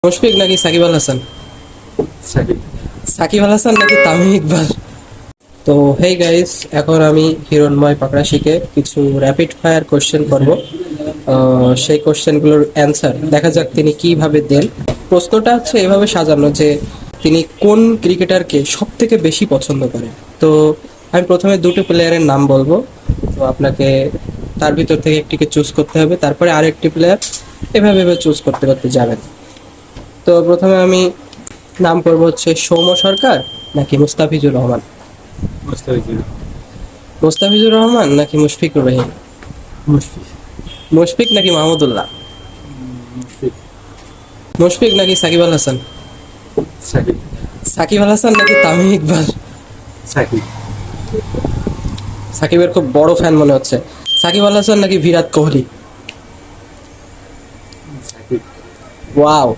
মুশফিক নাকি সাকিব আল হাসান? সাকিব। সাকিব আল হাসান নাকি তামিম ইকবাল? তো হেই গাইস, এখন আমি হিরণময় পাকড়াশিকে কিছু র্যাপিড ফায়ার কোশ্চেন করব। সেই কোশ্চেনগুলোর অ্যান্সার দেখা যাক তিনি কিভাবে দেন। প্রশ্নটা হচ্ছে এভাবে সাজানো যে তিনি কোন ক্রিকেটারকে সব থেকে বেশি পছন্দ করেন। তো আমি প্রথমে দুটো প্লেয়ারের নাম বলবো, তো আপনাকে তার ভিতর থেকে একটিকে চুজ করতে হবে, তারপরে আরেকটি প্লেয়ার এভাবে এভাবে চুজ করতে করতে যাবেন। তো প্রথমে আমি নাম করবো হচ্ছে সৌম্য সরকার নাকি মুস্তাফিজুর রহমান? মুস্তাফিজুর। মুস্তাফিজুর রহমান নাকি মুশফিকুর রহিম? মুশফিক। মুশফিক নাকি মাহমুদুল্লাহ? মুশফিক। মুশফিক নাকি সাকিব আল হাসান? সাকিব। সাকিব আল হাসান নাকি তামিম ইকবাল? সাকিব। সাকিবের খুব বড় ফ্যান মনে হচ্ছে। সাকিব আল হাসান নাকি বিরাট কোহলি? সাকিব। ওয়াও!